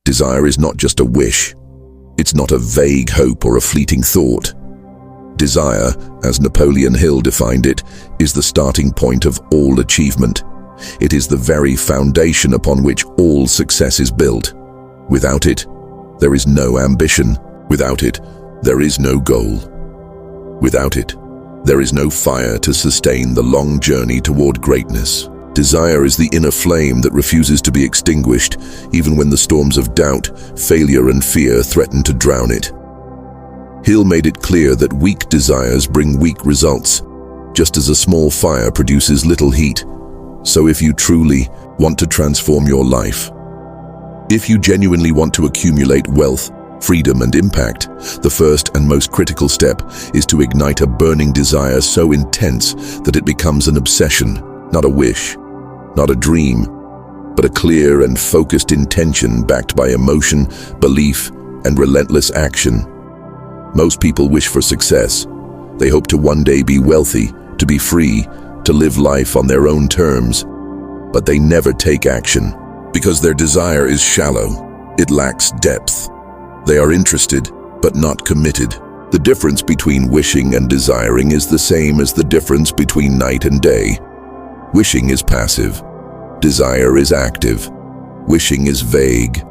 Desire is not just a wish. It's not a vague hope or a fleeting thought. Desire, as Napoleon Hill defined it, is the starting point of all achievement. It is the very foundation upon which all success is built. Without it, there is no ambition. Without it, there is no goal. Without it, there is no fire to sustain the long journey toward greatness. Desire is the inner flame that refuses to be extinguished, even when the storms of doubt, failure, and fear threaten to drown it. Hill made it clear that weak desires bring weak results. Just as a small fire produces little heat, so if you truly want to transform your life, if you genuinely want to accumulate wealth, freedom, and impact, the first and most critical step is to ignite a burning desire so intense that it becomes an obsession, not a wish, not a dream, but a clear and focused intention backed by emotion, belief, and relentless action. Most people wish for success. They hope to one day be wealthy, to be free, to live life on their own terms. But they never take action because their desire is shallow. It lacks depth. They are interested, but not committed. The difference between wishing and desiring is the same as the difference between night and day. Wishing is passive. Desire is active. Wishing is vague.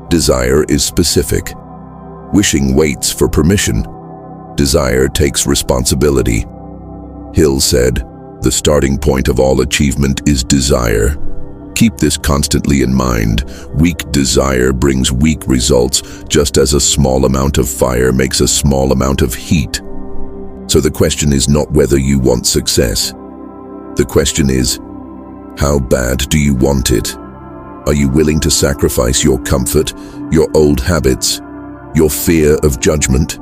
Desire is specific. Wishing waits for permission. Desire takes responsibility. Hill said, "The starting point of all achievement is desire." Keep this constantly in mind. Weak desire brings weak results, just as a small amount of fire makes a small amount of heat. So the question is not whether you want success. The question is, how bad do you want it? Are you willing to sacrifice your comfort, your old habits, your fear of judgment?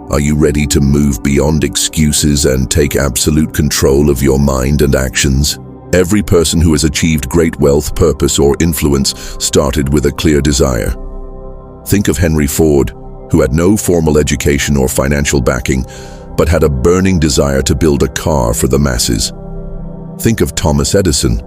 Are you ready to move beyond excuses and take absolute control of your mind and actions? Every person who has achieved great wealth, purpose, or influence started with a clear desire. Think of Henry Ford, who had no formal education or financial backing, but had a burning desire to build a car for the masses. Think of Thomas Edison,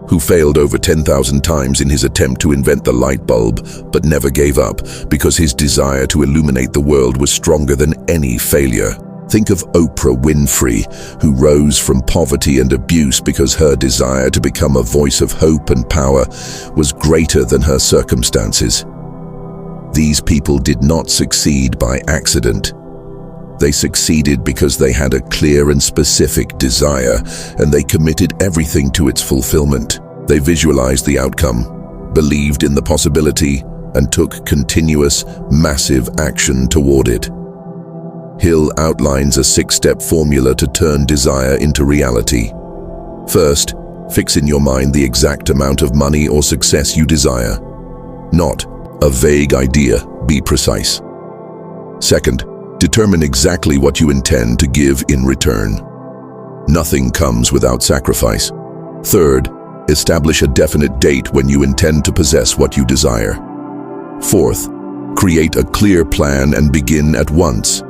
who failed over 10,000 times in his attempt to invent the light bulb, but never gave up because his desire to illuminate the world was stronger than any failure. Think of Oprah Winfrey, who rose from poverty and abuse because her desire to become a voice of hope and power was greater than her circumstances. These people did not succeed by accident. They succeeded because they had a clear and specific desire, and they committed everything to its fulfillment. They visualized the outcome, believed in the possibility, and took continuous, massive action toward it. Hill outlines a 6-step formula to turn desire into reality. First, fix in your mind the exact amount of money or success you desire. Not a vague idea, be precise. Second, determine exactly what you intend to give in return. Nothing comes without sacrifice. Third, establish a definite date when you intend to possess what you desire. Fourth, create a clear plan and begin at once,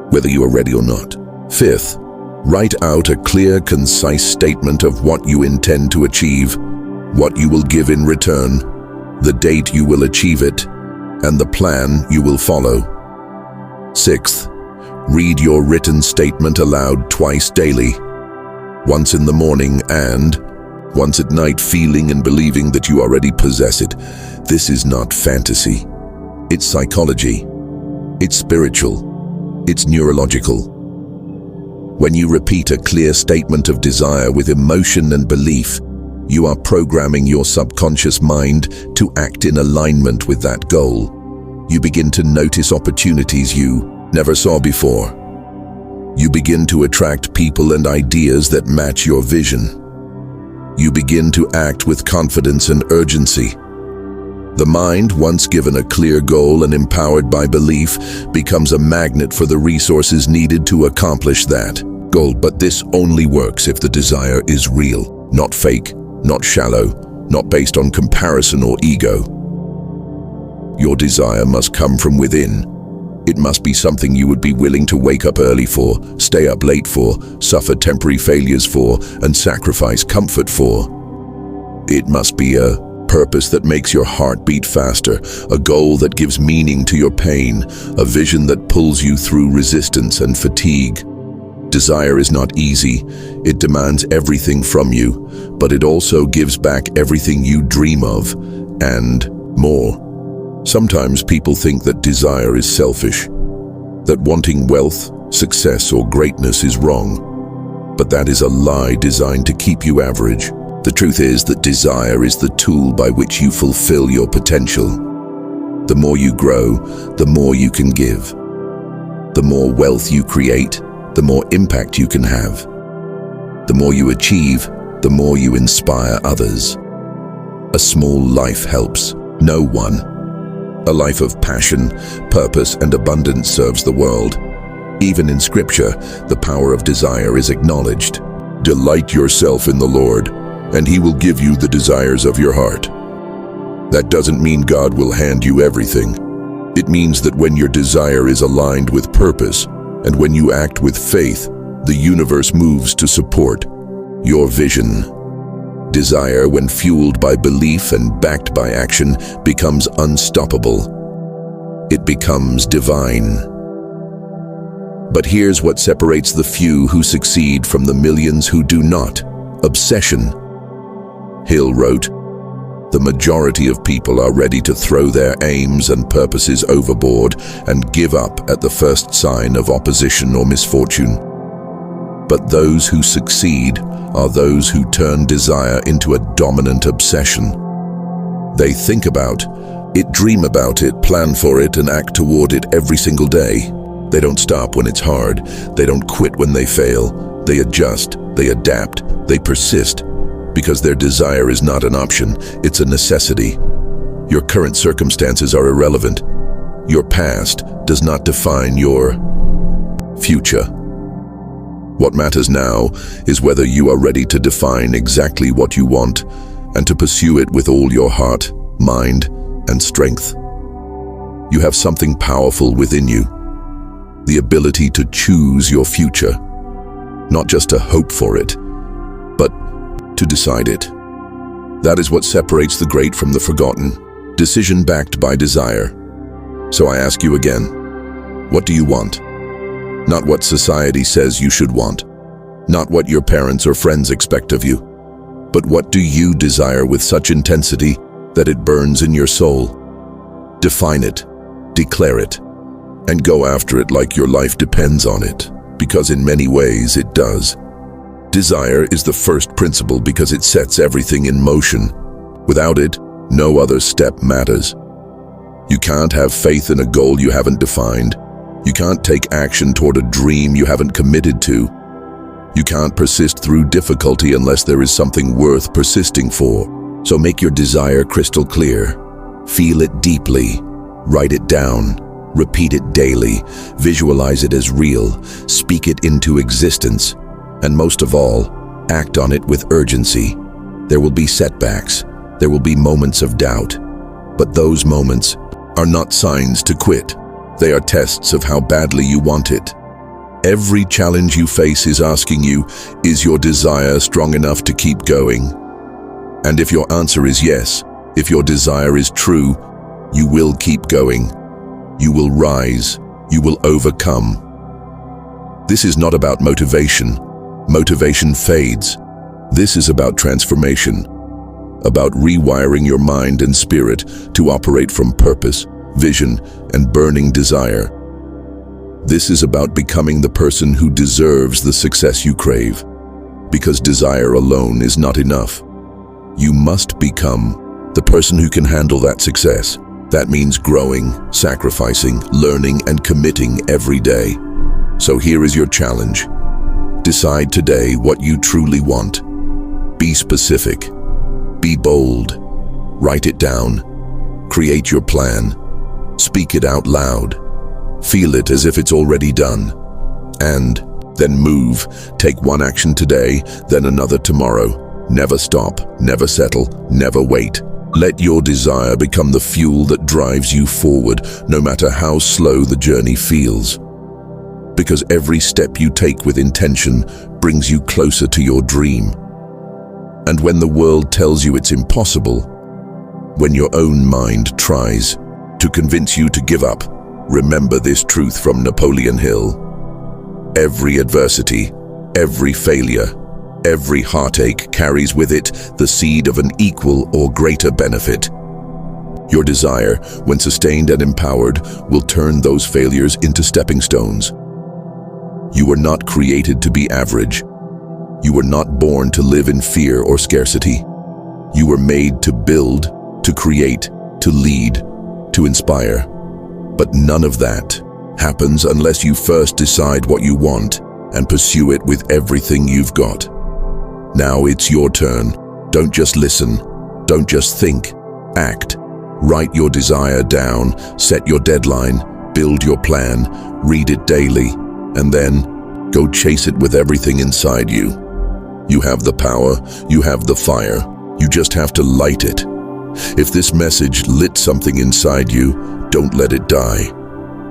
whether you are ready or not. Fifth, write out a clear, concise statement of what you intend to achieve, what you will give in return, the date you will achieve it, and the plan you will follow. Sixth, read your written statement aloud twice daily, once in the morning and once at night, feeling and believing that you already possess it. This is not fantasy. It's psychology. It's spiritual. It's neurological. When you repeat a clear statement of desire with emotion and belief, you are programming your subconscious mind to act in alignment with that goal. You begin to notice opportunities you never saw before. You begin to attract people and ideas that match your vision. You begin to act with confidence and urgency. The mind, once given a clear goal and empowered by belief, becomes a magnet for the resources needed to accomplish that goal. But this only works if the desire is real, not fake, not shallow, not based on comparison or ego. Your desire must come from within. It must be something you would be willing to wake up early for, stay up late for, suffer temporary failures for, and sacrifice comfort for. It must be a purpose that makes your heart beat faster, a goal that gives meaning to your pain, a vision that pulls you through resistance and fatigue. Desire is not easy. It demands everything from you, but it also gives back everything you dream of, and more. Sometimes people think that desire is selfish, that wanting wealth, success, or greatness is wrong. But that is a lie designed to keep you average. The truth is that desire is the tool by which you fulfill your potential. The more you grow, the more you can give. The more wealth you create, the more impact you can have. The more you achieve, the more you inspire others. A small life helps no one. A life of passion, purpose, and abundance serves the world. Even in Scripture, the power of desire is acknowledged. Delight yourself in the Lord, and He will give you the desires of your heart. That doesn't mean God will hand you everything. It means that when your desire is aligned with purpose, and when you act with faith, the universe moves to support your vision. Desire, when fueled by belief and backed by action, becomes unstoppable. It becomes divine. But here's what separates the few who succeed from the millions who do not: obsession. Hill wrote, "The majority of people are ready to throw their aims and purposes overboard and give up at the first sign of opposition or misfortune. But those who succeed are those who turn desire into a dominant obsession. They think about it, dream about it, plan for it, and act toward it every single day. They don't stop when it's hard. They don't quit when they fail. They adjust, they adapt, they persist, because their desire is not an option, it's a necessity. Your current circumstances are irrelevant. Your past does not define your future. What matters now is whether you are ready to define exactly what you want and to pursue it with all your heart, mind, and strength. You have something powerful within you, the ability to choose your future, not just to hope for it, but to decide it. That is what separates the great from the forgotten, decision backed by desire. So I ask you again, what do you want? Not what society says you should want, not what your parents or friends expect of you, but what do you desire with such intensity that it burns in your soul? Define it, declare it, and go after it like your life depends on it, because in many ways it does. Desire is the first principle because it sets everything in motion. Without it, no other step matters. You can't have faith in a goal you haven't defined. You can't take action toward a dream you haven't committed to. You can't persist through difficulty unless there is something worth persisting for. So make your desire crystal clear. Feel it deeply. Write it down. Repeat it daily. Visualize it as real. Speak it into existence. And most of all, act on it with urgency. There will be setbacks. There will be moments of doubt. But those moments are not signs to quit. They are tests of how badly you want it. Every challenge you face is asking you, is your desire strong enough to keep going? And if your answer is yes, if your desire is true, you will keep going. You will rise. You will overcome. This is not about motivation. Motivation fades. This is about transformation, about rewiring your mind and spirit to operate from purpose, vision, and burning desire. This is about becoming the person who deserves the success you crave, because desire alone is not enough. You must become the person who can handle that success. That means growing, sacrificing, learning, and committing every day. So here is your challenge. Decide today what you truly want. Be specific. Be bold. Write it down. Create your plan. Speak it out loud. Feel it as if it's already done. And then move. Take one action today, then another tomorrow. Never stop, never settle, never wait. Let your desire become the fuel that drives you forward, no matter how slow the journey feels. Because every step you take with intention brings you closer to your dream. And when the world tells you it's impossible, When your own mind tries to convince you to give up, remember this truth from Napoleon Hill. Every adversity, every failure, every heartache carries with it the seed of an equal or greater benefit. Your desire, when sustained and empowered, will turn those failures into stepping stones. You were not created to be average. You were not born to live in fear or scarcity. You were made to build, to create, to lead, to inspire. But none of that happens unless you first decide what you want and pursue it with everything you've got. Now it's your turn. Don't just listen. Don't just think. Act. Write your desire down, set your deadline, build your plan, read it daily, and then go chase it with everything inside you. You have the power, you have the fire, you just have to light it. If this message lit something inside you, don't let it die.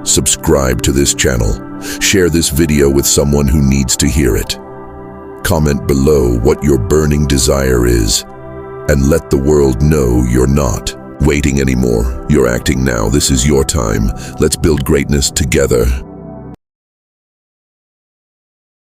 Subscribe to this channel. Share this video with someone who needs to hear it. Comment below what your burning desire is, and let the world know you're not waiting anymore. You're acting now. This is your time. Let's build greatness together.